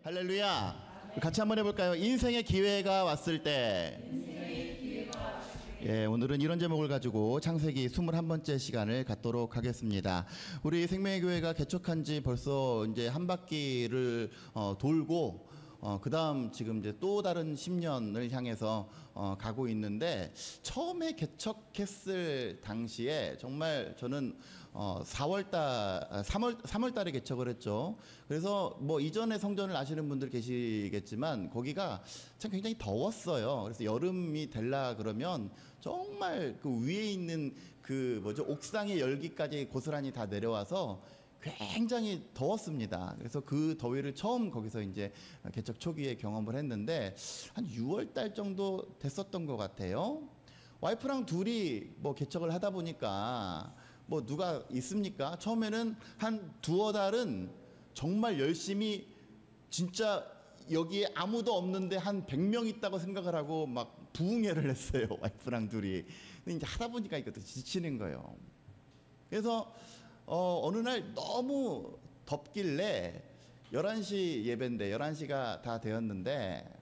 할렐루야. 같이 한번 해볼까요? 인생의 기회가 왔을 때. 예, 오늘은 이런 제목을 가지고 창세기 21번째 시간을 갖도록 하겠습니다. 우리 생명의 교회가 개척한 지 벌써 이제 한 바퀴를 돌고 그 다음 지금 이제 또 다른 10년을 향해서 가고 있는데, 처음에 개척했을 당시에 정말 저는 3월 달에 개척을 했죠. 그래서 뭐 이전에 성전을 아시는 분들 계시겠지만 거기가 참 굉장히 더웠어요. 그래서 여름이 될라 그러면 정말 그 위에 있는 그 옥상의 열기까지 고스란히 다 내려와서 굉장히 더웠습니다. 그래서 그 더위를 처음 거기서 이제 개척 초기에 경험을 했는데, 한 6월 달 정도 됐었던 것 같아요. 와이프랑 둘이 뭐 개척을 하다 보니까 뭐 누가 있습니까? 처음에는 한 두어 달은 정말 열심히, 진짜 여기에 아무도 없는데 한 100명 있다고 생각을 하고 막 부흥회를 했어요. 와이프랑 둘이. 근데 이제 하다 보니까 이것도 지치는 거예요. 그래서 어느 날 너무 덥길래 11시 예배인데 11시가 다 되었는데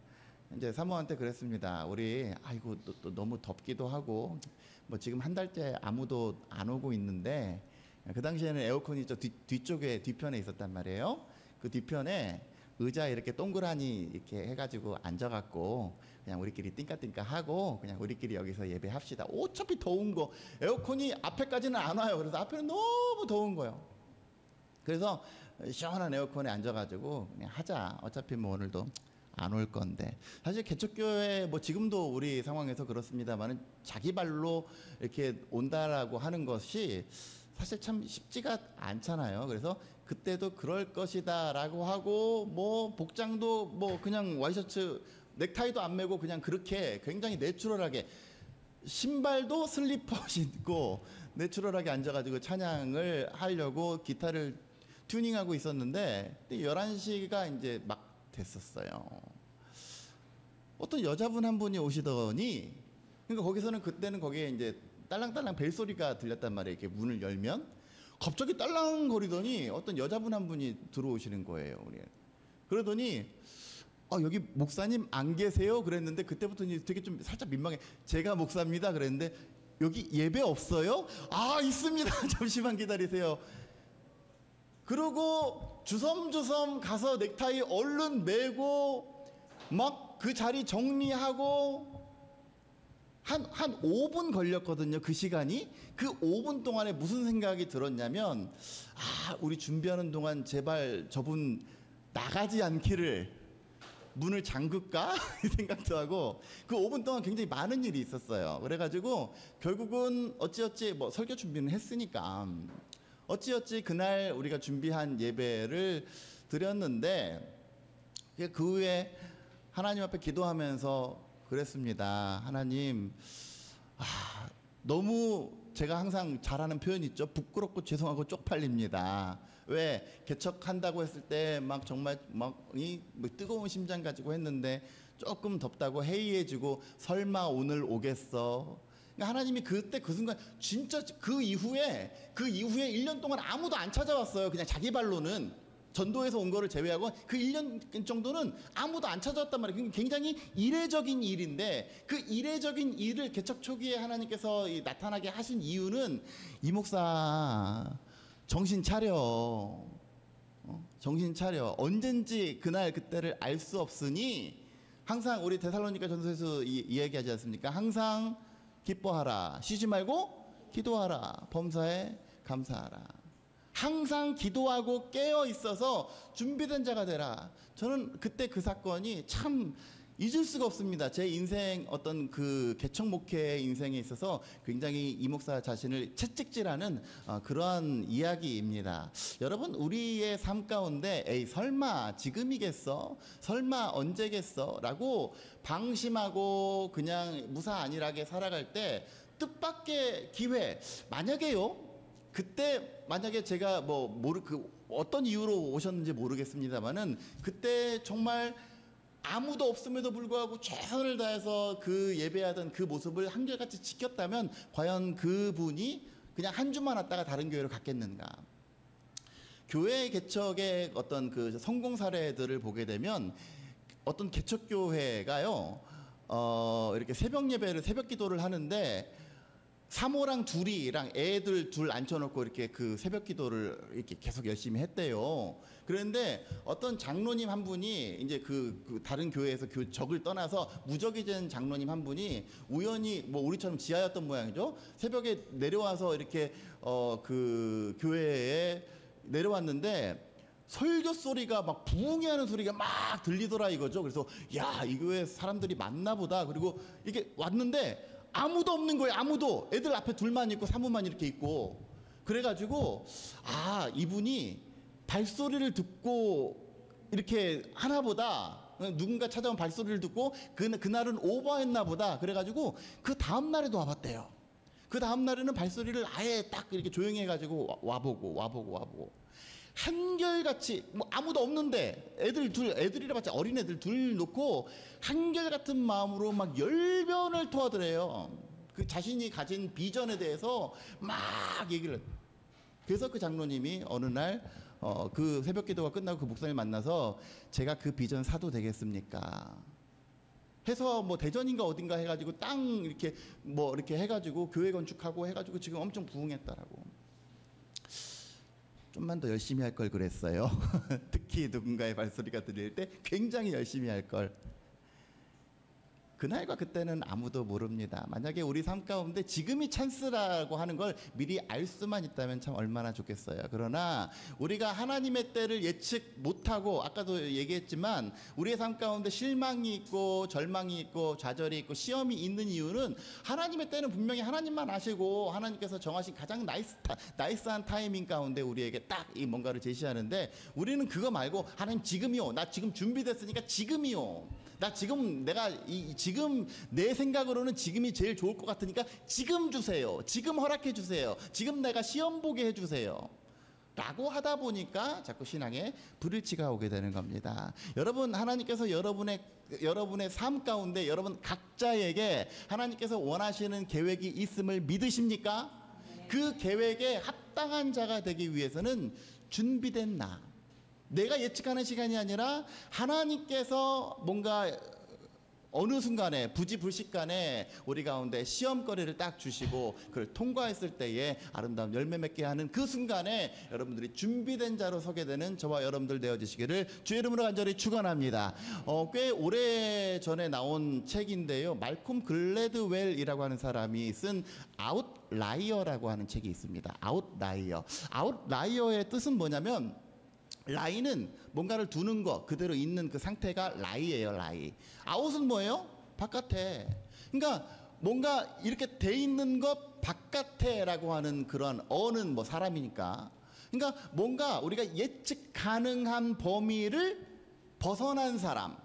이제 사모한테 그랬습니다. 우리 아이고 또 너무 덥기도 하고 뭐 지금 한 달째 아무도 안 오고 있는데, 그 당시에는 에어컨이 저 뒤쪽에 뒤편에 있었단 말이에요. 그 뒤편에 의자 이렇게 동그라니 이렇게 해가지고 앉아갖고 그냥 우리끼리 띵까띵까 하고 그냥 우리끼리 여기서 예배합시다. 어차피 더운 거 에어컨이 앞에까지는 안 와요. 그래서 앞에는 너무 더운 거예요. 그래서 시원한 에어컨에 앉아가지고 그냥 하자. 어차피 뭐 오늘도 안 올 건데. 사실 개척교회 뭐 지금도 우리 상황에서 그렇습니다만은 자기 발로 이렇게 온다라고 하는 것이 사실 참 쉽지가 않잖아요. 그래서 그때도 그럴 것이다 라고 하고, 뭐 복장도 뭐 그냥 와이셔츠 넥타이도 안 매고 그냥 그렇게 굉장히 내추럴하게, 신발도 슬리퍼 신고 내추럴하게 앉아가지고 찬양을 하려고 기타를 튜닝하고 있었는데, 11시가 이제 막 됐었어요. 어떤 여자분 한 분이 오시더니, 그러니까 거기서는 그때는 거기에 이제 딸랑딸랑 벨소리가 들렸단 말이에요. 이렇게 문을 열면 갑자기 딸랑거리더니 어떤 여자분 한 분이 들어오시는 거예요. 그러더니 여기 목사님 안 계세요? 그랬는데, 그때부터 되게 좀 살짝 민망해. 제가 목사입니다. 그랬는데 여기 예배 없어요? 아, 있습니다. 잠시만 기다리세요. 그러고 주섬주섬 가서 넥타이 얼른 매고 막 그 자리 정리하고 한 5분 걸렸거든요. 그 시간이. 그 5분 동안에 무슨 생각이 들었냐면, 우리 준비하는 동안 제발 저분 나가지 않기를, 문을 잠글까? 이 생각도 하고, 그 5분 동안 굉장히 많은 일이 있었어요. 그래가지고 결국은 어찌어찌 뭐 설교 준비는 했으니까 어찌어찌 그날 우리가 준비한 예배를 드렸는데, 그 후에 하나님 앞에 기도하면서 그랬습니다. 하나님, 너무 제가 항상 잘하는 표현 있죠. 부끄럽고 죄송하고 쪽팔립니다. 왜? 개척한다고 했을 때 막 정말 이 뜨거운 심장 가지고 했는데 조금 덥다고 해이해지고, 설마 오늘 오겠어? 그러니까 하나님이 그때 그 순간 진짜 그 이후에 1년 동안 아무도 안 찾아왔어요. 그냥 자기 발로는. 전도에서 온 거를 제외하고 그 1년 정도는 아무도 안 찾아왔단 말이에요. 굉장히 이례적인 일인데, 그 이례적인 일을 개척 초기에 하나님께서 나타나게 하신 이유는, 이 목사 정신 차려. 정신 차려. 언젠지 그날 그때를 알 수 없으니, 항상 우리 데살로니가 전서에서 이야기하지 않습니까? 항상 기뻐하라. 쉬지 말고 기도하라. 범사에 감사하라. 항상 기도하고 깨어 있어서 준비된 자가 되라. 저는 그때 그 사건이 참 잊을 수가 없습니다. 제 인생 어떤 그 개척 목회의 인생에 있어서 굉장히 이 목사 자신을 채찍질하는 그러한 이야기입니다. 여러분, 우리의 삶 가운데 에이 설마 지금이겠어? 설마 언제겠어? 라고 방심하고 그냥 무사안일하게 살아갈 때 뜻밖의 기회, 만약에요, 그때 만약에 제가 어떤 이유로 오셨는지 모르겠습니다만은, 그때 정말 아무도 없음에도 불구하고 최선을 다해서 그 예배하던 그 모습을 한결같이 지켰다면, 과연 그분이 그냥 한 주만 왔다가 다른 교회로 갔겠는가? 교회 개척의 어떤 그 성공 사례들을 보게 되면 어떤 개척교회가요, 이렇게 새벽 예배를, 새벽 기도를 하는데 사모랑 둘이랑 애들 둘 앉혀놓고 이렇게 그 새벽 기도를 이렇게 계속 열심히 했대요. 그런데 어떤 장로님 한 분이 이제 그 다른 교회에서 적을 떠나서 무적이 된 장로님 한 분이 우연히 뭐 우리처럼 지하였던 모양이죠. 새벽에 내려와서 이렇게 그 교회에 내려왔는데 설교 소리가 막 부흥하는 소리가 막 들리더라 이거죠. 그래서 야, 이 교회 사람들이 많나 보다. 그리고 이게 왔는데 아무도 없는 거예요. 아무도. 애들 앞에 둘만 있고 사모만 이렇게 있고. 그래가지고 아, 이분이 발소리를 듣고 이렇게 하나 보다. 누군가 찾아온 발소리를 듣고 그날은 오버했나 보다. 그래가지고 그 다음날에도 와봤대요. 그 다음날에는 발소리를 아예 딱 이렇게 조용히 해가지고 와보고 한결같이 뭐 아무도 없는데 애들이라 봤자 어린애들 둘 놓고 한결같은 마음으로 막 열변을 토하더래요. 그 자신이 가진 비전에 대해서 막 얘기를. 그래서 그 장로님이 어느 날 그 새벽 기도가 끝나고 그 목사님 만나서 제가 그 비전 사도 되겠습니까? 해서 뭐 대전인가 어딘가 해가지고 땅 이렇게 뭐 이렇게 해가지고 교회 건축하고 해가지고 지금 엄청 부흥했다라고. 좀만 더 열심히 할 걸 그랬어요. 특히 누군가의 발소리가 들릴 때 굉장히 열심히 할 걸. 그날과 그때는 아무도 모릅니다. 만약에 우리 삶 가운데 지금이 찬스라고 하는 걸 미리 알 수만 있다면 참 얼마나 좋겠어요. 그러나 우리가 하나님의 때를 예측 못하고 아까도 얘기했지만 우리의 삶 가운데 실망이 있고 절망이 있고 좌절이 있고 시험이 있는 이유는 하나님의 때는 분명히 하나님만 아시고 하나님께서 정하신 가장 나이스한 타이밍 가운데 우리에게 딱 이 뭔가를 제시하는데 우리는 그거 말고 하나님 지금이요. 나 지금 준비됐으니까 지금이요. 나 지금 지금 내 생각으로는 지금이 제일 좋을 것 같으니까 지금 주세요. 지금 허락해 주세요. 지금 내가 시험 보게 해 주세요. 라고 하다 보니까 자꾸 신앙에 불일치가 오게 되는 겁니다. 여러분, 하나님께서 여러분의 삶 가운데 여러분 각자에게 하나님께서 원하시는 계획이 있음을 믿으십니까? 그 계획에 합당한 자가 되기 위해서는 준비된 나, 내가 예측하는 시간이 아니라 하나님께서 뭔가 어느 순간에 부지불식간에 우리 가운데 시험거리를 딱 주시고 그걸 통과했을 때에 아름다운 열매 맺게 하는 그 순간에 여러분들이 준비된 자로 서게 되는 저와 여러분들 되어주시기를 주의 이름으로 간절히 축원합니다. 꽤 오래전에 나온 책인데요, 말콤 글래드웰이라고 하는 사람이 쓴 아웃라이어라고 하는 책이 있습니다. 아웃라이어의 뜻은 뭐냐면, 라이는 뭔가를 두는 거, 그대로 있는 그 상태가 라이예요. 라이. 아웃은 뭐예요? 바깥에. 그러니까 뭔가 이렇게 돼 있는 것 바깥에라고 하는 그런 어는 뭐 사람이니까. 그러니까 뭔가 우리가 예측 가능한 범위를 벗어난 사람,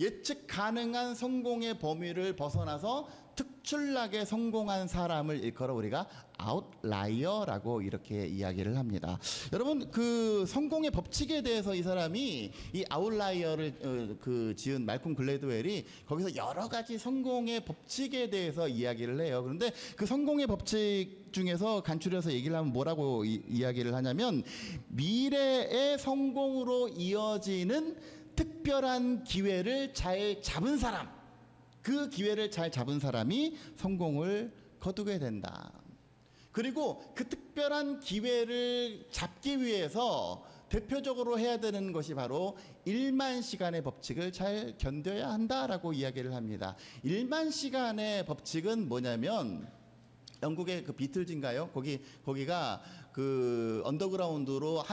예측 가능한 성공의 범위를 벗어나서 특출나게 성공한 사람을 일컬어 우리가 아웃라이어라고 이렇게 이야기를 합니다. 여러분, 그 성공의 법칙에 대해서 이 사람이 이 아웃라이어를 지은 말콤 글래드웰이 거기서 여러 가지 성공의 법칙에 대해서 이야기를 해요. 그런데 그 성공의 법칙 중에서 간추려서 얘기를 하면 뭐라고 이야기를 하냐면, 미래의 성공으로 이어지는 특별한 기회를 잘 잡은 사람, 그 기회를 잘 잡은 사람이 성공을 거두게 된다. 그리고 그 특별한 기회를 잡기 위해서 대표적으로 해야 되는 것이 바로 1만 시간의 법칙을 잘 견뎌야 한다라고 이야기를 합니다. 1만 시간의 법칙은 뭐냐면, 영국의 그 비틀즈인가요? 거기가 그 언더그라운드로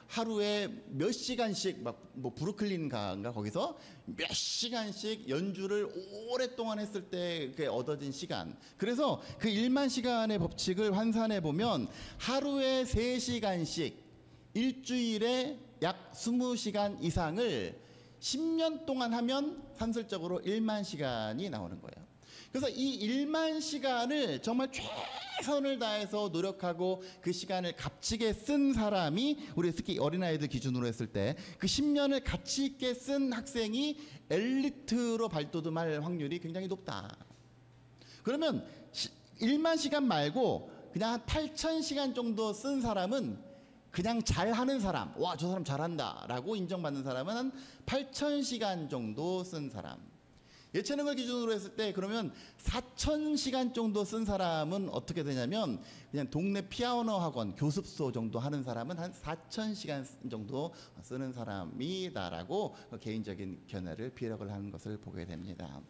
하루에 몇 시간씩 막 뭐 브루클린가인가 거기서 몇 시간씩 연주를 오랫동안 했을 때 얻어진 시간. 그래서 그 1만 시간의 법칙을 환산해 보면 하루에 3시간씩 일주일에 약 20시간 이상을 10년 동안 하면 산술적으로 1만 시간이 나오는 거예요. 그래서 이 1만 시간을 정말 최선을 다해서 노력하고 그 시간을 값지게 쓴 사람이, 우리 특히 어린아이들 기준으로 했을 때 그 10년을 가치 있게 쓴 학생이 엘리트로 발돋움할 확률이 굉장히 높다. 그러면 1만 시간 말고 그냥 한 8,000시간 정도 쓴 사람은 그냥 잘하는 사람, 와, 저 사람 잘한다 라고 인정받는 사람은 한 8,000시간 정도 쓴 사람. 예체능을 기준으로 했을 때 그러면 4,000시간 정도 쓴 사람은 어떻게 되냐면 그냥 동네 피아노 학원 교습소 정도 하는 사람은 한 4,000시간 정도 쓰는 사람이다라고 개인적인 견해를 비력을 하는 것을 보게 됩니다.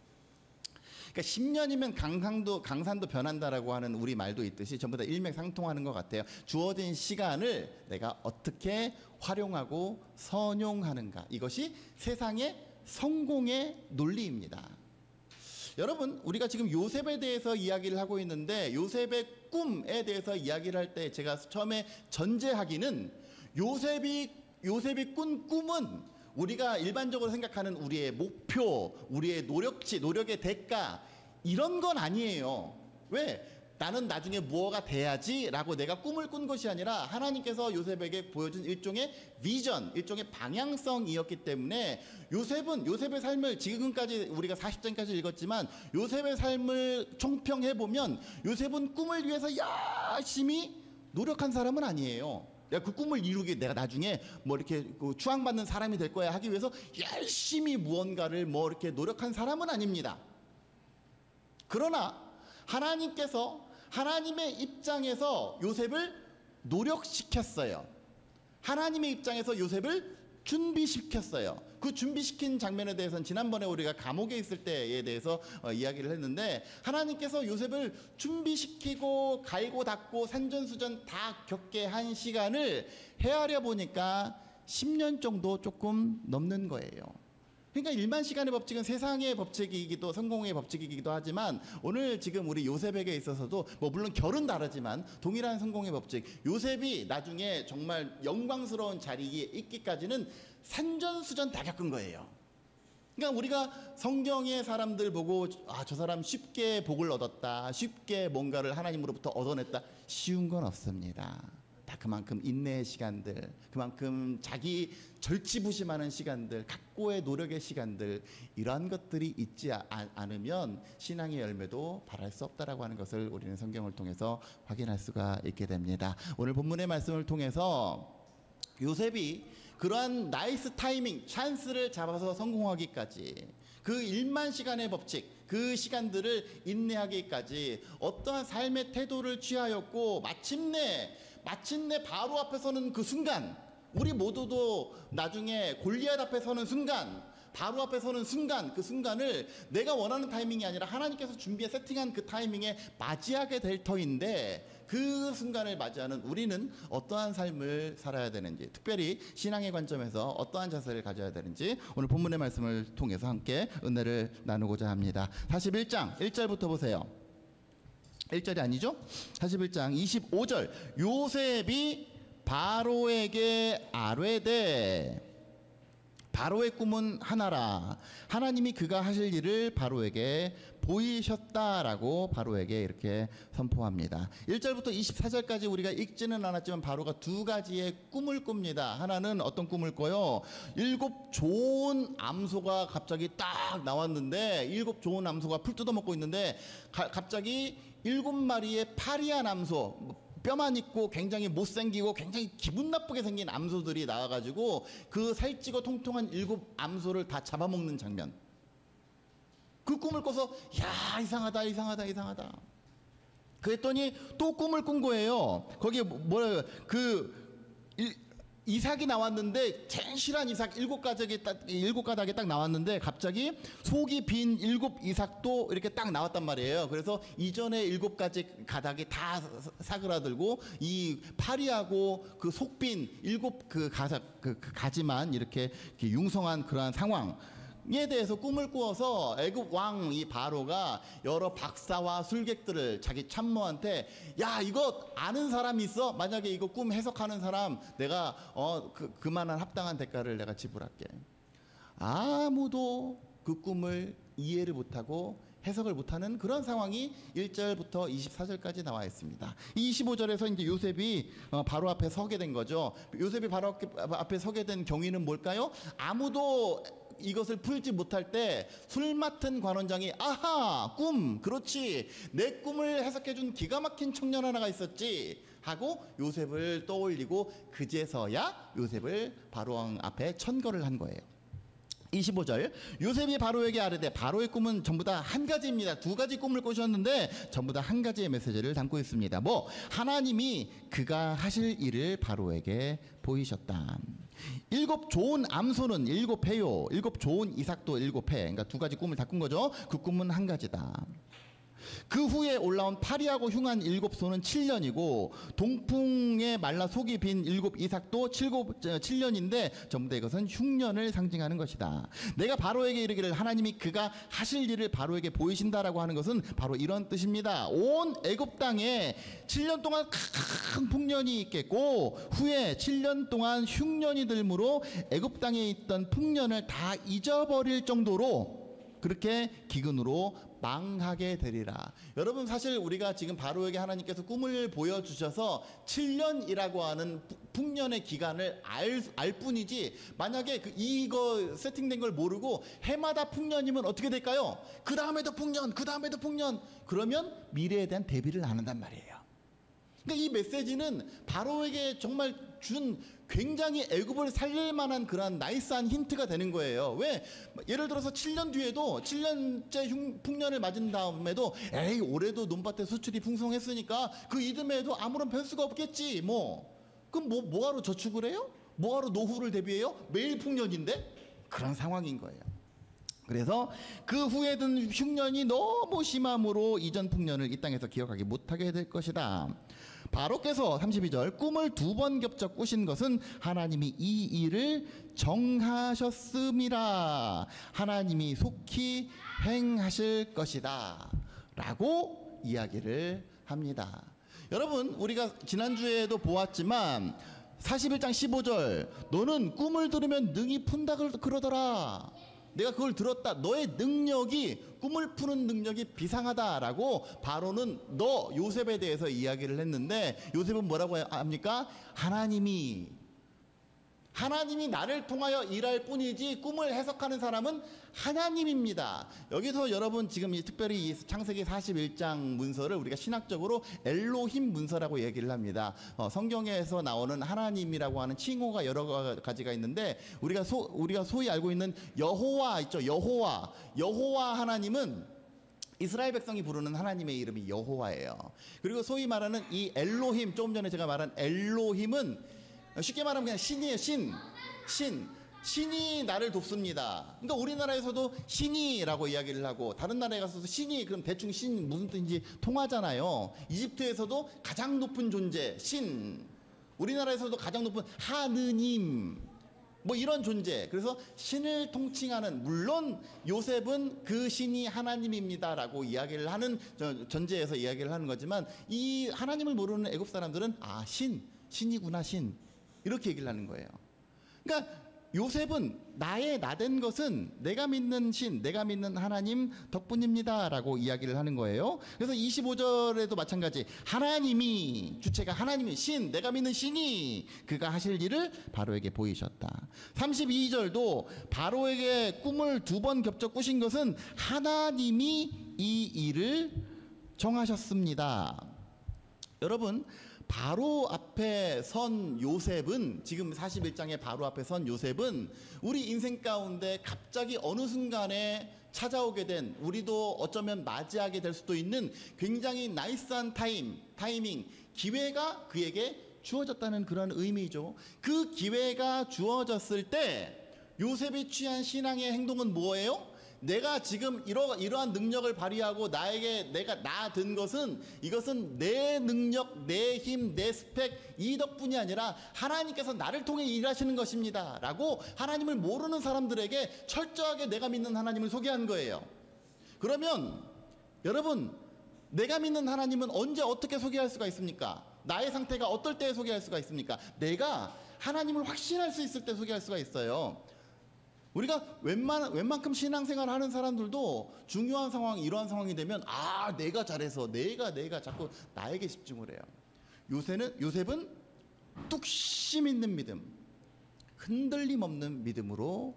그러니까 10년이면 강산도 변한다라고 하는 우리 말도 있듯이 전부 다 일맥상통하는 것 같아요. 주어진 시간을 내가 어떻게 활용하고 선용하는가, 이것이 세상의 성공의 논리입니다. 여러분, 우리가 지금 요셉에 대해서 이야기를 하고 있는데 요셉의 꿈에 대해서 이야기를 할 때 제가 처음에 전제하기는 요셉이 꾼 꿈은 우리가 일반적으로 생각하는 우리의 목표, 우리의 노력치, 노력의 대가, 이런 건 아니에요. 왜? 나는 나중에 무엇가 돼야지 라고 내가 꿈을 꾼 것이 아니라 하나님께서 요셉에게 보여준 일종의 비전, 일종의 방향성이었기 때문에 요셉의 삶을 지금까지 우리가 40장까지 읽었지만 요셉의 삶을 총평해보면 요셉은 꿈을 위해서 열심히 노력한 사람은 아니에요. 내가 그 꿈을 이루기, 내가 나중에 뭐 이렇게 추앙받는 사람이 될 거야 하기 위해서 열심히 무언가를 뭐 이렇게 노력한 사람은 아닙니다. 그러나 하나님께서 하나님의 입장에서 요셉을 노력시켰어요. 하나님의 입장에서 요셉을 준비시켰어요. 그 준비시킨 장면에 대해서는 지난번에 우리가 감옥에 있을 때에 대해서 이야기를 했는데, 하나님께서 요셉을 준비시키고 갈고 닦고 산전수전 다 겪게 한 시간을 헤아려 보니까 10년 정도 조금 넘는 거예요. 그러니까 일반 시간의 법칙은 세상의 법칙이기도 성공의 법칙이기도 하지만 오늘 지금 우리 요셉에게 있어서도 뭐 물론 결은 다르지만 동일한 성공의 법칙, 요셉이 나중에 정말 영광스러운 자리에 있기까지는 산전수전 다 겪은 거예요. 그러니까 우리가 성경의 사람들 보고 저 사람 쉽게 복을 얻었다, 쉽게 뭔가를 하나님으로부터 얻어냈다, 쉬운 건 없습니다. 다 그만큼 인내의 시간들, 그만큼 자기 절치부심하는 시간들, 각고의 노력의 시간들, 이러한 것들이 있지 않으면 신앙의 열매도 발할 수 없다라고 하는 것을 우리는 성경을 통해서 확인할 수가 있게 됩니다. 오늘 본문의 말씀을 통해서 요셉이 그러한 나이스 타이밍, 찬스를 잡아서 성공하기까지, 그 1만 시간의 법칙, 그 시간들을 인내하기까지 어떠한 삶의 태도를 취하였고 마침내 바로 앞에 서는 그 순간, 우리 모두도 나중에 골리앗 앞에 서는 순간, 바로 앞에 서는 순간, 그 순간을 내가 원하는 타이밍이 아니라 하나님께서 준비해 세팅한 그 타이밍에 맞이하게 될 터인데, 그 순간을 맞이하는 우리는 어떠한 삶을 살아야 되는지, 특별히 신앙의 관점에서 어떠한 자세를 가져야 되는지 오늘 본문의 말씀을 통해서 함께 은혜를 나누고자 합니다. 41장 1절부터 보세요. 1절이 아니죠? 41장 25절. 요셉이 바로에게 아뢰되, 바로의 꿈은 하나라, 하나님이 그가 하실 일을 바로에게 보이셨다라고 바로에게 이렇게 선포합니다. 1절부터 24절까지 우리가 읽지는 않았지만 바로가 두 가지의 꿈을 꿉니다. 하나는 어떤 꿈을 꿔요? 7 좋은 암소가 갑자기 딱 나왔는데, 7 좋은 암소가 풀 뜯어먹고 있는데 갑자기 7마리의 파리한 암소, 뼈만 있고 굉장히 못생기고 굉장히 기분 나쁘게 생긴 암소들이 나와가지고 그 살찌고 통통한 7 암소를 다 잡아먹는 장면. 그 꿈을 꿔서 야, 이상하다. 그랬더니 또 꿈을 꾼 거예요. 거기에 뭐래요? 이삭이 나왔는데, 진실한 이삭 7가닥이 딱 나왔는데 갑자기 속이 빈 7 이삭도 이렇게 딱 나왔단 말이에요. 그래서 이전에 7가닥이 다 사그라들고 이 파리하고 그 속빈 7 가지만 이렇게 융성한 그러한 상황 에 대해서 꿈을 꾸어서 애굽 왕 이 바로가 여러 박사와 술객들을 자기 참모한테, 야, 이거 아는 사람 있어? 만약에 이거 꿈 해석하는 사람, 내가 그만한 합당한 대가를 내가 지불할게. 아무도 그 꿈을 이해를 못하고 해석을 못하는 그런 상황이 1절부터 24절까지 나와 있습니다. 25절에서 이제 요셉이 바로 앞에 서게 된 거죠. 요셉이 바로 앞에 서게 된 경위는 뭘까요? 아무도 이것을 풀지 못할 때 술 맡은 관원장이, 아하, 꿈, 그렇지, 내 꿈을 해석해준 기가 막힌 청년 하나가 있었지 하고 요셉을 떠올리고 그제서야 요셉을 바로왕 앞에 천거를 한 거예요. 25절, 요셉이 바로에게 아뢰되, 바로의 꿈은 전부 다 한 가지입니다. 두 가지 꿈을 꾸셨는데 전부 다 한 가지의 메시지를 담고 있습니다. 뭐 하나님이 그가 하실 일을 바로에게 보이셨다. 7 좋은 암소는 7회요, 7 좋은 이삭도 7회. 그러니까 두 가지 꿈을 다 꾼 거죠. 그 꿈은 한 가지다. 그 후에 올라온 파리하고 흉한 7소는 7년이고 동풍에 말라 속이 빈 7 이삭도 7년인데 전부 다 이것은 흉년을 상징하는 것이다. 내가 바로에게 이르기를 하나님이 그가 하실 일을 바로에게 보이신다라고 하는 것은 바로 이런 뜻입니다. 온 애굽 땅에 7년 동안 큰 풍년이 있겠고 후에 7년 동안 흉년이 들므로 애굽 땅에 있던 풍년을 다 잊어버릴 정도로 그렇게 기근으로 망하게 되리라. 여러분, 사실 우리가 지금 바로에게 하나님께서 꿈을 보여주셔서 7년이라고 하는 풍년의 기간을 알 뿐이지, 만약에 이거 세팅된 걸 모르고 해마다 풍년이면 어떻게 될까요? 그 다음에도 풍년, 그 다음에도 풍년. 그러면 미래에 대한 대비를 안 한단 말이에요. 그러니까 이 메시지는 바로에게 정말 준 굉장히 애굽을 살릴 만한 그런 나이스한 힌트가 되는 거예요. 왜? 예를 들어서 7년 뒤에도 7년째 풍년을 맞은 다음에도 에이 올해도 논밭에 수출이 풍성했으니까 그 이듬해에도 아무런 변수가 없겠지 뭐. 그럼 뭐하러 저축을 해요? 뭐하러 노후를 대비해요? 매일 풍년인데? 그런 상황인 거예요. 그래서 그 후에 든 흉년이 너무 심함으로 이전 풍년을 이 땅에서 기억하기 못하게 될 것이다. 바로께서 32절 꿈을 2번 겹쳐 꾸신 것은 하나님이 이 일을 정하셨음이라. 하나님이 속히 행하실 것이다 라고 이야기를 합니다. 여러분, 우리가 지난주에도 보았지만 41장 15절 너는 꿈을 들으면 능히 푼다 그러더라. 내가 그걸 들었다. 너의 능력이, 꿈을 푸는 능력이 비상하다라고 바로는 너 요셉에 대해서 이야기를 했는데, 요셉은 뭐라고 합니까? 하나님이 나를 통하여 일할 뿐이지 꿈을 해석하는 사람은 하나님입니다. 여기서 여러분 지금 특별히 이 창세기 41장 문서를 우리가 신학적으로 엘로힘 문서라고 얘기를 합니다. 성경에서 나오는 하나님이라고 하는 칭호가 여러 가지가 있는데 우리가 소위 알고 있는 여호와 있죠. 여호와 하나님은 이스라엘 백성이 부르는 하나님의 이름이 여호와예요. 그리고 소위 말하는 이 엘로힘, 조금 전에 제가 말한 엘로힘은 쉽게 말하면 그냥 신이에요. 신이 나를 돕습니다. 그러니까 우리나라에서도 신이라고 이야기를 하고 다른 나라에 가서도 신이, 그럼 대충 신 무슨 뜻인지 통하잖아요. 이집트에서도 가장 높은 존재 신, 우리나라에서도 가장 높은 하느님, 뭐 이런 존재. 그래서 신을 통칭하는, 물론 요셉은 그 신이 하나님입니다라고 이야기를 하는 전제에서 이야기를 하는 거지만, 이 하나님을 모르는 애굽 사람들은 신이구나, 신, 이렇게 얘기를 하는 거예요. 그러니까 요셉은 나된 것은 내가 믿는 신, 내가 믿는 하나님 덕분입니다 라고 이야기를 하는 거예요. 그래서 25절에도 마찬가지, 하나님이, 주체가 하나님이, 내가 믿는 신이 그가 하실 일을 바로에게 보이셨다. 32절도 바로에게 꿈을 2번 겹쳐 꾸신 것은 하나님이 이 일을 정하셨습니다. 여러분, 바로 앞에 선 요셉은, 지금 41장의 바로 앞에 선 요셉은 우리 인생 가운데 갑자기 어느 순간에 찾아오게 된, 우리도 어쩌면 맞이하게 될 수도 있는 굉장히 나이스한 타이밍, 기회가 그에게 주어졌다는 그런 의미죠. 그 기회가 주어졌을 때 요셉이 취한 신앙의 행동은 뭐예요? 내가 지금 이러한 능력을 발휘하고 내가 든 것은, 이것은 내 능력, 내 힘, 내 스펙, 이 덕분이 아니라 하나님께서 나를 통해 일하시는 것입니다 라고 하나님을 모르는 사람들에게 철저하게 내가 믿는 하나님을 소개한 거예요. 그러면 여러분, 내가 믿는 하나님은 언제 어떻게 소개할 수가 있습니까? 나의 상태가 어떨 때 소개할 수가 있습니까? 내가 하나님을 확신할 수 있을 때 소개할 수가 있어요. 우리가 웬만큼 신앙생활을 하는 사람들도 중요한 상황, 이러한 상황이 되면 내가 잘해서 내가 자꾸 나에게 집중을 해요. 요셉은 뚝심 있는 믿음, 흔들림 없는 믿음으로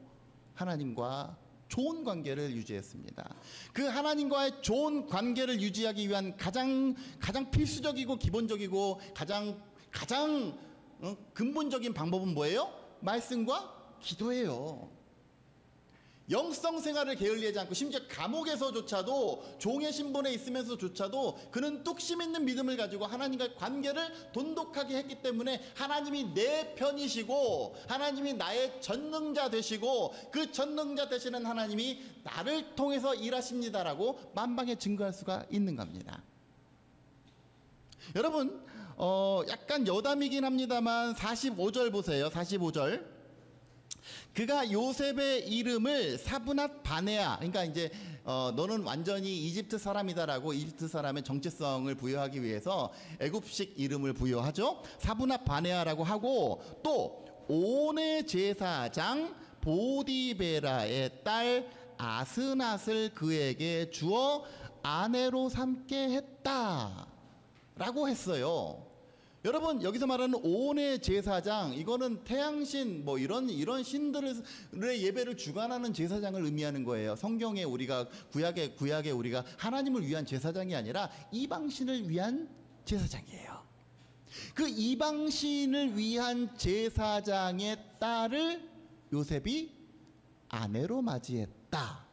하나님과 좋은 관계를 유지했습니다. 그 하나님과의 좋은 관계를 유지하기 위한 가장 필수적이고 기본적이고 가장 근본적인 방법은 뭐예요? 말씀과 기도예요. 영성 생활을 게을리하지 않고 심지어 감옥에서조차도 종의 신분에 있으면서조차도 그는 뚝심 있는 믿음을 가지고 하나님과의 관계를 돈독하게 했기 때문에 하나님이 내 편이시고 하나님이 나의 전능자 되시고 그 전능자 되시는 하나님이 나를 통해서 일하십니다라고 만방에 증거할 수가 있는 겁니다. 여러분 약간 여담이긴 합니다만 45절 보세요. 45절. 그가 요셉의 이름을 사브낫 바네아, 그러니까 이제 너는 완전히 이집트 사람이다라고 이집트 사람의 정체성을 부여하기 위해서 애굽식 이름을 부여하죠. 사브낫 바네아라고 하고 또 온의 제사장 보디베라의 딸 아스낫을 그에게 주어 아내로 삼게 했다라고 했어요. 여러분 여기서 말하는 온의 제사장, 이거는 태양신 뭐 이런 신들의 예배를 주관하는 제사장을 의미하는 거예요. 성경에 우리가 구약에 우리가 하나님을 위한 제사장이 아니라 이방신을 위한 제사장이에요. 그 이방신을 위한 제사장의 딸을 요셉이 아내로 맞이했다.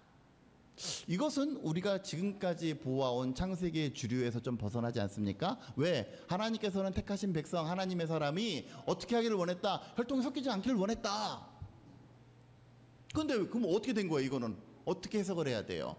이것은 우리가 지금까지 보아온 창세기의 주류에서 좀 벗어나지 않습니까? 왜? 하나님께서는 택하신 백성 하나님의 사람이 어떻게 하기를 원했다? 혈통이 섞이지 않기를 원했다. 그런데 그럼 어떻게 된 거예요? 이거는 어떻게 해석을 해야 돼요?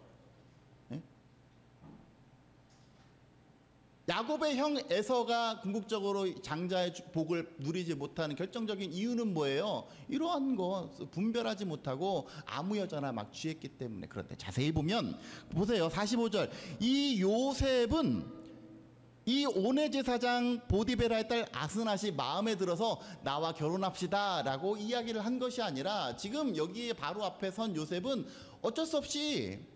야곱의 형 에서가 궁극적으로 장자의 복을 누리지 못하는 결정적인 이유는 뭐예요? 이러한 거 분별하지 못하고 아무 여자나 막 취했기 때문에. 그런데 자세히 보면 보세요. 45절. 이 요셉은 이 온의 제사장 보디베라의 딸 아스낫이 마음에 들어서 나와 결혼합시다 라고 이야기를 한 것이 아니라 지금 여기에 바로 앞에 선 요셉은 어쩔 수 없이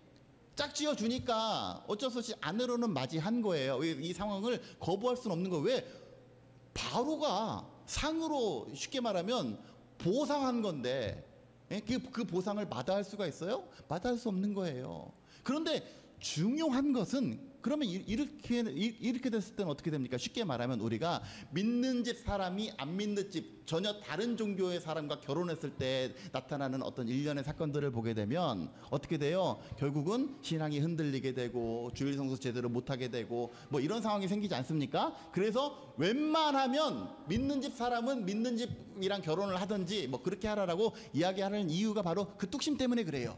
짝지어 주니까 어쩔 수 없이 아내로는 맞이한 거예요. 이 상황을 거부할 수는 없는 거예요. 왜? 바로가 상으로 쉽게 말하면 보상한 건데 그 보상을 마다할 수가 있어요? 마다할 수 없는 거예요. 그런데 중요한 것은 그러면 이렇게 됐을 때는 어떻게 됩니까? 쉽게 말하면 우리가 믿는 집 사람이 안 믿는 집 전혀 다른 종교의 사람과 결혼했을 때 나타나는 어떤 일련의 사건들을 보게 되면 어떻게 돼요? 결국은 신앙이 흔들리게 되고 주일 성수 제대로 못하게 되고 뭐 이런 상황이 생기지 않습니까? 그래서 웬만하면 믿는 집 사람은 믿는 집이랑 결혼을 하든지 뭐 그렇게 하라라고 이야기하는 이유가 바로 그 뚝심 때문에 그래요.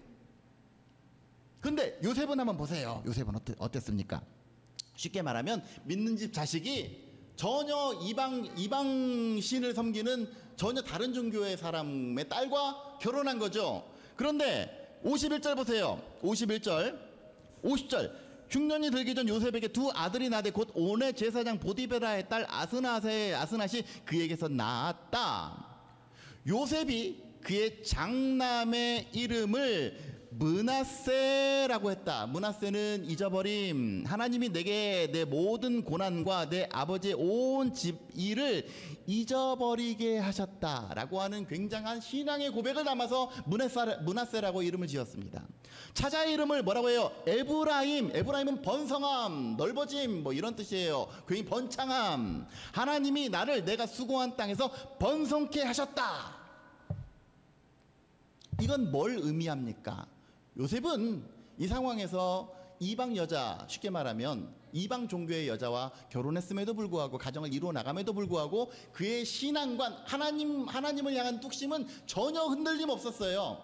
근데 요셉은 한번 보세요. 요셉은 어땠습니까? 쉽게 말하면 믿는 집 자식이 전혀 이방신을 섬기는 전혀 다른 종교의 사람의 딸과 결혼한 거죠. 그런데 51절 보세요. 51절 50절. 흉년이 들기 전 요셉에게 두 아들이 나되 곧 온의 제사장 보디베라의 딸 아스낫이 그에게서 낳았다. 요셉이 그의 장남의 이름을 므낫세라고 했다. 므낫세는 잊어버림. 하나님이 내게 내 모든 고난과 내 아버지의 온 집 일을 잊어버리게 하셨다라고 하는 굉장한 신앙의 고백을 담아서 므낫세라고 이름을 지었습니다. 차자의 이름을 뭐라고 해요? 에브라임. 에브라임은 번성함, 넓어짐 뭐 이런 뜻이에요. 괜히 번창함. 하나님이 나를 내가 수고한 땅에서 번성케 하셨다. 이건 뭘 의미합니까? 요셉은 이 상황에서 이방 여자, 쉽게 말하면 이방 종교의 여자와 결혼했음에도 불구하고 가정을 이루어 나감에도 불구하고 그의 신앙관, 하나님을 향한 뚝심은 전혀 흔들림 없었어요.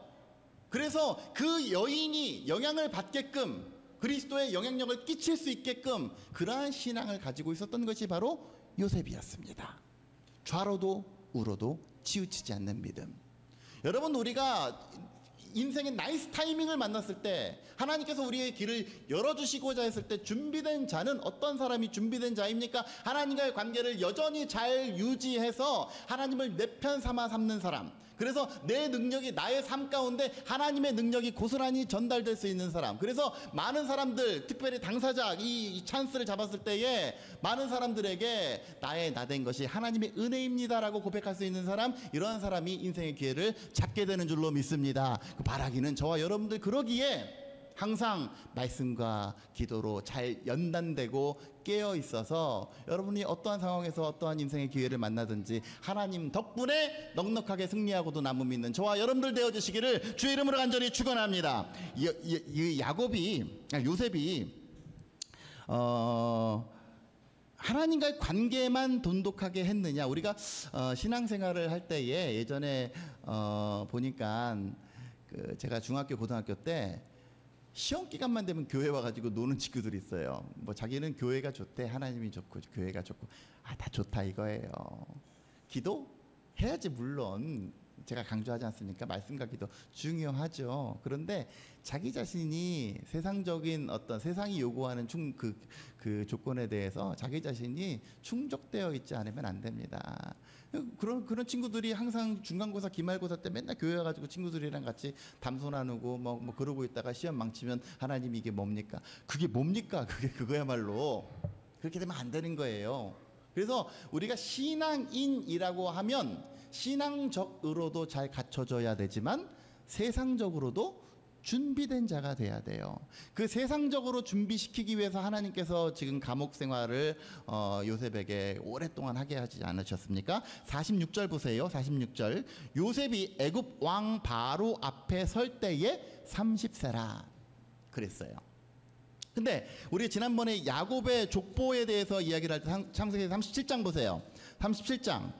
그래서 그 여인이 영향을 받게끔 그리스도의 영향력을 끼칠 수 있게끔 그러한 신앙을 가지고 있었던 것이 바로 요셉이었습니다. 좌로도 우로도 치우치지 않는 믿음. 여러분 우리가 인생의 나이스 타이밍을 만났을 때 하나님께서 우리의 길을 열어주시고자 했을 때 준비된 자는 어떤 사람이 준비된 자입니까? 하나님과의 관계를 여전히 잘 유지해서 하나님을 내 편 삼아 삼는 사람. 그래서 내 능력이 나의 삶 가운데 하나님의 능력이 고스란히 전달될 수 있는 사람. 그래서 많은 사람들, 특별히 당사자 이 찬스를 잡았을 때에 많은 사람들에게 나의 나된 것이 하나님의 은혜입니다라고 고백할 수 있는 사람, 이러한 사람이 인생의 기회를 잡게 되는 줄로 믿습니다. 바라기는 저와 여러분들 그러기에 항상 말씀과 기도로 잘 연단되고 깨어 있어서 여러분이 어떠한 상황에서 어떠한 인생의 기회를 만나든지 하나님 덕분에 넉넉하게 승리하고도 남음 있는 저와 여러분들 되어주시기를 주의 이름으로 간절히 축원합니다. 요셉이 하나님과의 관계만 돈독하게 했느냐? 우리가 신앙생활을 할 때에 예전에 보니까 제가 중학교 고등학교 때 시험 기간만 되면 교회 와가지고 노는 친구들이 있어요. 뭐 자기는 교회가 좋대, 하나님이 좋고 교회가 좋고, 다 좋다 이거예요. 기도 해야지, 물론 제가 강조하지 않습니까? 말씀과 기도 중요하죠. 그런데 자기 자신이 세상적인 어떤 세상이 요구하는 그 조건에 대해서 자기 자신이 충족되어 있지 않으면 안 됩니다. 그런 친구들이 항상 중간고사, 기말고사 때 맨날 교회 와가지고 친구들이랑 같이 담소 나누고 뭐 그러고 있다가 시험 망치면 하나님 이게 뭡니까? 그게 뭡니까? 그거야말로 그렇게 되면 안 되는 거예요. 그래서 우리가 신앙인이라고 하면 신앙적으로도 잘 갖춰져야 되지만 세상적으로도 준비된 자가 돼야 돼요. 그 세상적으로 준비시키기 위해서 하나님께서 지금 감옥 생활을 요셉에게 오랫동안 하게 하지 않으셨습니까? 46절 보세요. 46절. 요셉이 애굽 왕 바로 앞에 설 때에 30세라 그랬어요. 근데 우리 지난번에 야곱의 족보에 대해서 이야기를 할 때 창세기 37장 보세요. 37장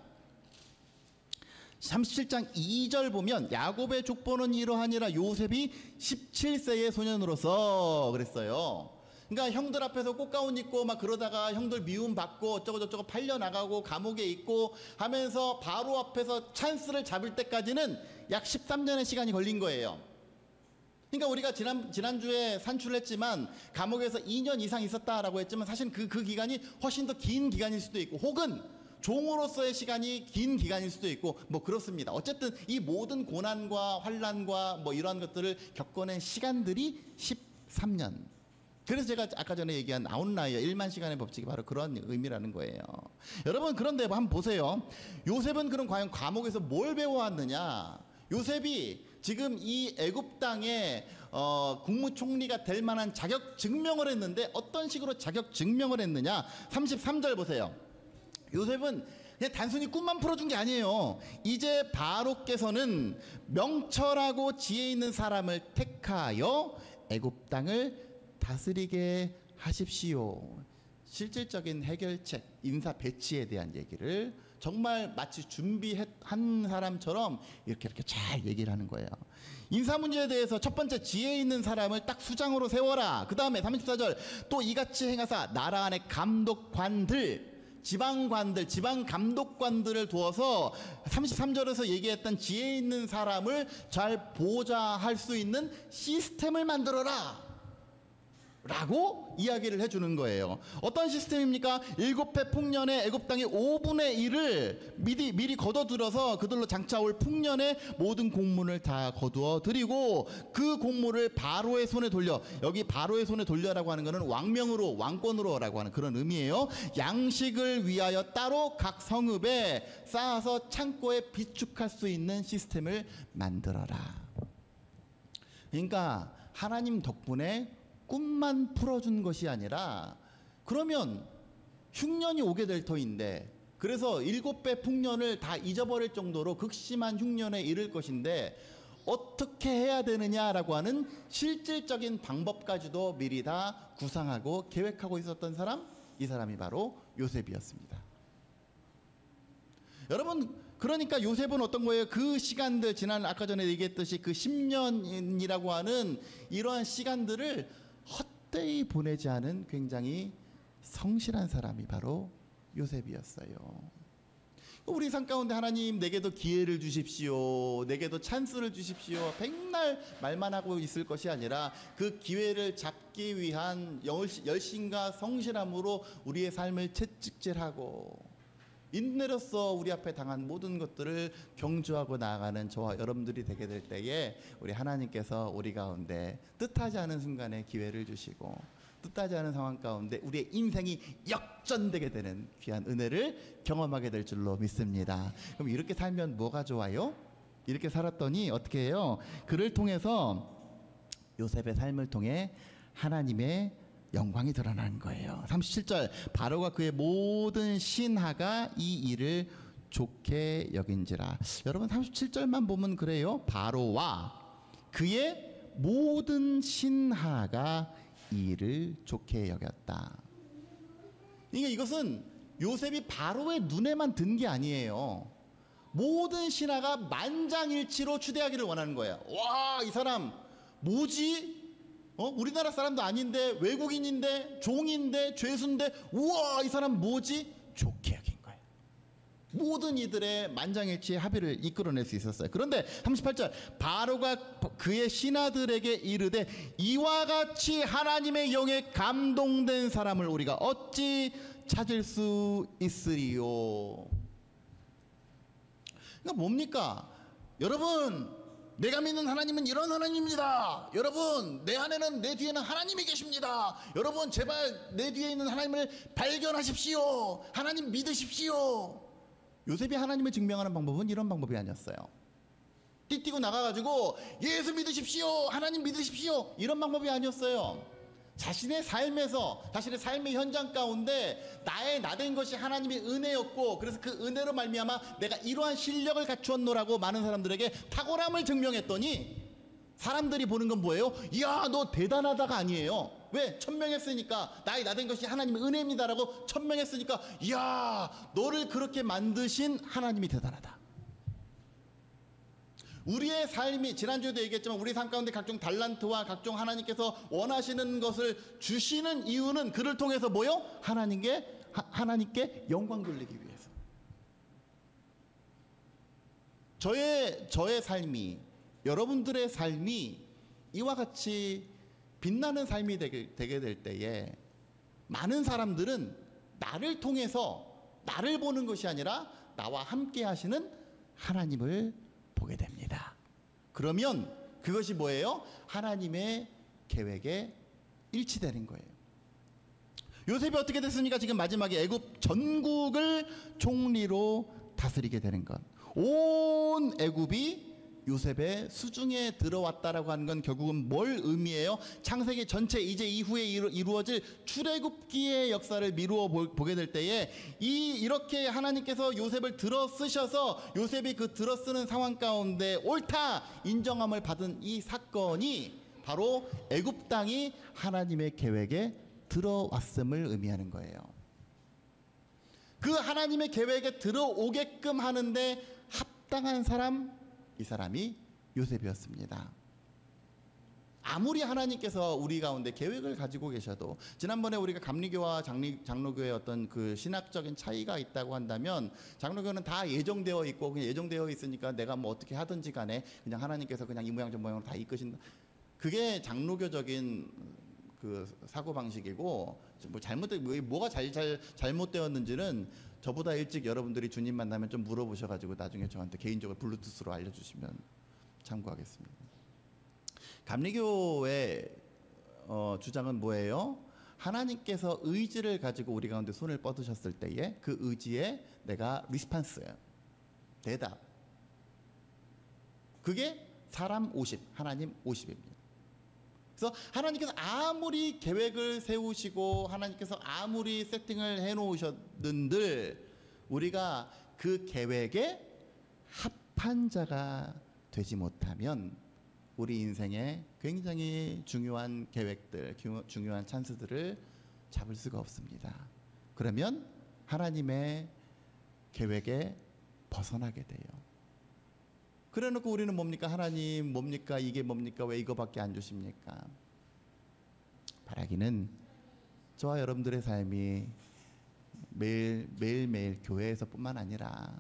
2절 보면 야곱의 족보는 이러하니라 요셉이 17세의 소년으로서 그랬어요. 그러니까 형들 앞에서 꽃가운 입고 막 그러다가 형들 미움 받고 어쩌고저쩌고 팔려 나가고 감옥에 있고 하면서 바로 앞에서 찬스를 잡을 때까지는 약 13년의 시간이 걸린 거예요. 그러니까 우리가 지난주에 산출했지만 감옥에서 2년 이상 있었다라고 했지만 사실 그 기간이 훨씬 더 긴 기간일 수도 있고 혹은 종으로서의 시간이 긴 기간일 수도 있고 뭐 그렇습니다. 어쨌든 이 모든 고난과 환난과 뭐 이러한 것들을 겪어낸 시간들이 13년. 그래서 제가 아까 전에 얘기한 아웃라이어 1만 시간의 법칙이 바로 그런 의미라는 거예요. 여러분 그런데 한번 보세요. 요셉은 그럼 과연 감옥에서 뭘 배워왔느냐? 요셉이 지금 이 애굽 땅의 국무총리가 될 만한 자격 증명을 했는데 어떤 식으로 자격 증명을 했느냐? 33절 보세요. 요셉은 그냥 단순히 꿈만 풀어준 게 아니에요. 이제 바로께서는 명철하고 지혜 있는 사람을 택하여 애굽 땅을 다스리게 하십시오. 실질적인 해결책, 인사 배치에 대한 얘기를 정말 마치 준비한 사람처럼 이렇게 잘 얘기를 하는 거예요. 인사 문제에 대해서 첫 번째 지혜 있는 사람을 딱 수장으로 세워라. 그 다음에 34절 또 이같이 행하사 나라 안에 감독관들, 지방관들, 지방감독관들을 두어서 33절에서 얘기했던 지혜 있는 사람을 잘 보좌할 수 있는 시스템을 만들어라 라고 이야기를 해주는 거예요. 어떤 시스템입니까? 7해 풍년에 애굽 땅의 5분의 1을 미리 거둬들어서 그들로 장차올 풍년의 모든 공문을 다 거두어 드리고 그 공문을 바로의 손에 돌려, 여기 바로의 손에 돌려라고 하는 것은 왕명으로, 왕권으로라고 하는 그런 의미예요. 양식을 위하여 따로 각 성읍에 쌓아서 창고에 비축할 수 있는 시스템을 만들어라. 그러니까 하나님 덕분에 꿈만 풀어준 것이 아니라 그러면 흉년이 오게 될 터인데, 그래서 7배 풍년을 다 잊어버릴 정도로 극심한 흉년에 이를 것인데 어떻게 해야 되느냐라고 하는 실질적인 방법까지도 미리 다 구상하고 계획하고 있었던 사람, 이 사람이 바로 요셉이었습니다. 여러분 그러니까 요셉은 어떤 거예요? 그 시간들, 아까 전에 얘기했듯이 그 10년이라고 하는 이러한 시간들을 헛되이 보내지 않은 굉장히 성실한 사람이 바로 요셉이었어요. 우리 삶 가운데 하나님 내게도 기회를 주십시오, 내게도 찬스를 주십시오, 백날 말만 하고 있을 것이 아니라 그 기회를 잡기 위한 열심과 성실함으로 우리의 삶을 채찍질하고 인내로서 우리 앞에 당한 모든 것들을 경주하고 나아가는 저와 여러분들이 되게 될 때에 우리 하나님께서 우리 가운데 뜻하지 않은 순간에 기회를 주시고 뜻하지 않은 상황 가운데 우리의 인생이 역전되게 되는 귀한 은혜를 경험하게 될 줄로 믿습니다. 그럼 이렇게 살면 뭐가 좋아요? 이렇게 살았더니 어떻게 해요? 그를 통해서 요셉의 삶을 통해 하나님의 영광이 드러나는 거예요. 37절 바로가 그의 모든 신하가 이 일을 좋게 여긴지라. 여러분 37절만 보면 그래요. 바로와 그의 모든 신하가 이 일을 좋게 여겼다. 그러니까 이것은 요셉이 바로의 눈에만 든 게 아니에요. 모든 신하가 만장일치로 추대하기를 원하는 거예요. 와, 이 사람 뭐지? 우리나라 사람도 아닌데, 외국인인데, 종인데, 죄수인데, 우와, 이 사람 뭐지? 좋게 여긴 거예요. 모든 이들의 만장일치의 합의를 이끌어낼 수 있었어요. 그런데 38절 바로가 그의 신하들에게 이르되 이와 같이 하나님의 영에 감동된 사람을 우리가 어찌 찾을 수 있으리요. 그러니까 뭡니까? 여러분, 내가 믿는 하나님은 이런 하나님입니다. 여러분, 내 안에는, 내 뒤에는 하나님이 계십니다. 여러분, 제발 내 뒤에 있는 하나님을 발견하십시오. 하나님 믿으십시오. 요셉이 하나님을 증명하는 방법은 이런 방법이 아니었어요. 띠띠고 나가가지고 예수 믿으십시오, 하나님 믿으십시오, 이런 방법이 아니었어요. 자신의 삶에서, 자신의 삶의 현장 가운데 나의 나된 것이 하나님의 은혜였고, 그래서 그 은혜로 말미암아 내가 이러한 실력을 갖추었노라고 많은 사람들에게 탁월함을 증명했더니 사람들이 보는 건 뭐예요? 이야, 너 대단하다가 아니에요. 왜? 천명했으니까, 나의 나된 것이 하나님의 은혜입니다라고 천명했으니까, 이야, 너를 그렇게 만드신 하나님이 대단하다. 우리의 삶이, 지난주에도 얘기했지만 우리 삶 가운데 각종 달란트와 각종 하나님께서 원하시는 것을 주시는 이유는 그를 통해서 뭐요? 하나님께 영광 돌리기 위해서. 저의 삶이, 여러분들의 삶이 이와 같이 빛나는 삶이 되게 될 때에 많은 사람들은 나를 통해서 나를 보는 것이 아니라 나와 함께 하시는 하나님을 보게 됩니다. 그러면 그것이 뭐예요? 하나님의 계획에 일치되는 거예요. 요셉이 어떻게 됐습니까? 지금 마지막에 애굽 전국을 총리로 다스리게 되는 것. 온 애굽이 요셉의 수중에 들어왔다라고 하는 건 결국은 뭘 의미해요? 창세기 전체 이제 이후에 이루어질 출애굽기의 역사를 미루어 보게 될 때에 이렇게 하나님께서 요셉을 들어 쓰셔서 요셉이 그 들어 쓰는 상황 가운데 옳다 인정함을 받은 이 사건이 바로 애굽 땅이 하나님의 계획에 들어왔음을 의미하는 거예요. 그 하나님의 계획에 들어오게끔 하는데 합당한 사람, 이 사람이 요셉이었습니다. 아무리 하나님께서 우리 가운데 계획을 가지고 계셔도, 지난번에 우리가 감리교와 장로교의 어떤 그 신학적인 차이가 있다고 한다면, 장로교는 다 예정되어 있고 그냥 예정되어 있으니까 내가 뭐 어떻게 하든지 간에 그냥 하나님께서 그냥 이 모양 저 모양으로 다 이끄신다. 그게 장로교적인 그 사고 방식이고, 뭐 뭐가 잘못되었는지는 저보다 일찍 여러분들이 주님 만나면 좀 물어보셔가지고 나중에 저한테 개인적으로 블루투스로 알려주시면 참고하겠습니다. 감리교의 주장은 뭐예요? 하나님께서 의지를 가지고 우리 가운데 손을 뻗으셨을 때에 그 의지에 내가 리스판스예요. 대답. 그게 사람 50, 하나님 50입니다. 그래서 하나님께서 아무리 계획을 세우시고 하나님께서 아무리 세팅을 해놓으셨는들 우리가 그 계획에 합한 자가 되지 못하면 우리 인생에 굉장히 중요한 계획들, 중요한 찬스들을 잡을 수가 없습니다. 그러면 하나님의 계획에 벗어나게 돼요. 그래놓고 우리는 뭡니까? 하나님 뭡니까? 이게 뭡니까? 왜 이거밖에 안 주십니까? 바라기는 저와 여러분들의 삶이 매일매일 교회에서뿐만 아니라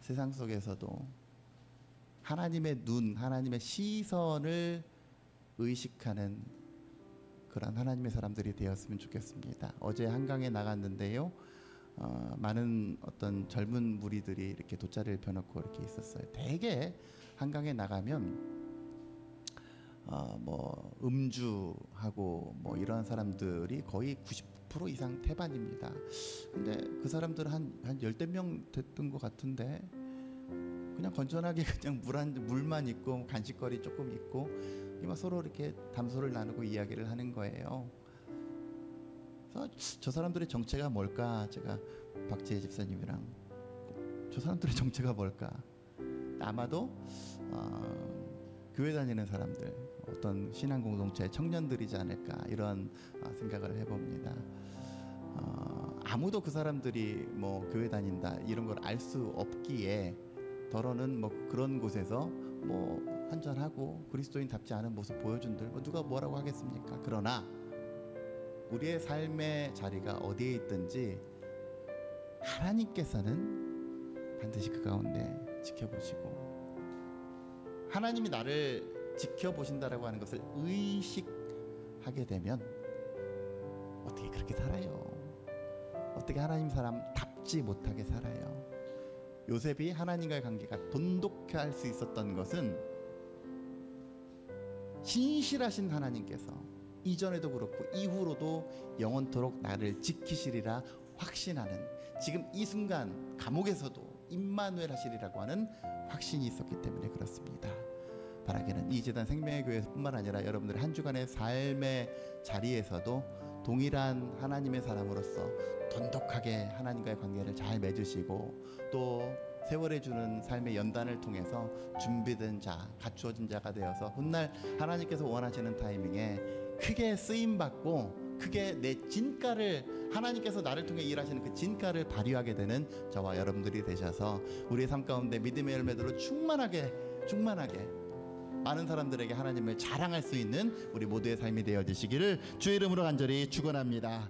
세상 속에서도 하나님의 눈, 하나님의 시선을 의식하는 그런 하나님의 사람들이 되었으면 좋겠습니다. 어제 한강에 나갔는데요. 많은 어떤 젊은 무리들이 이렇게 돗자리를 펴놓고 이렇게 있었어요. 대개 한강에 나가면 뭐 음주하고 뭐 이런 사람들이 거의 90% 이상 태반입니다. 근데 그 사람들은 한 열댓 명 됐던 것 같은데 그냥 건전하게 그냥 물만 있고 간식거리 조금 있고 서로 이렇게 담소를 나누고 이야기를 하는 거예요. 그래서 저 사람들의 정체가 뭘까? 제가 박지혜 집사님이랑 저 사람들의 정체가 뭘까? 아마도 교회 다니는 사람들, 어떤 신앙 공동체 청년들이지 않을까 이런 생각을 해봅니다. 아무도 그 사람들이 뭐 교회 다닌다 이런 걸 알 수 없기에 더러는 뭐 그런 곳에서 뭐 한잔하고 그리스도인답지 않은 모습 보여준들 뭐 누가 뭐라고 하겠습니까? 그러나 우리의 삶의 자리가 어디에 있든지 하나님께서는 반드시 그 가운데 지켜보시고 하나님이 나를 지켜보신다라고 하는 것을 의식하게 되면 어떻게 그렇게 살아요? 어떻게 하나님 사람답지 못하게 살아요? 요셉이 하나님과의 관계가 돈독해 할 수 있었던 것은 신실하신 하나님께서 이전에도 그렇고 이후로도 영원토록 나를 지키시리라 확신하는, 지금 이 순간 감옥에서도 임마누엘 하시리라고 하는 확신이 있었기 때문에 그렇습니다. 바라기는 이 재단 생명의 교회뿐만 아니라 여러분들의 한 주간의 삶의 자리에서도 동일한 하나님의 사람으로서 돈독하게 하나님과의 관계를 잘 맺으시고 또 세월에 주는 삶의 연단을 통해서 준비된 자, 갖추어진 자가 되어서 훗날 하나님께서 원하시는 타이밍에 크게 쓰임받고 크게 내 진가를, 하나님께서 나를 통해 일하시는 그 진가를 발휘하게 되는 저와 여러분들이 되셔서 우리의 삶 가운데 믿음의 열매들로 충만하게 많은 사람들에게 하나님을 자랑할 수 있는 우리 모두의 삶이 되어지시기를 주의 이름으로 간절히 축원합니다.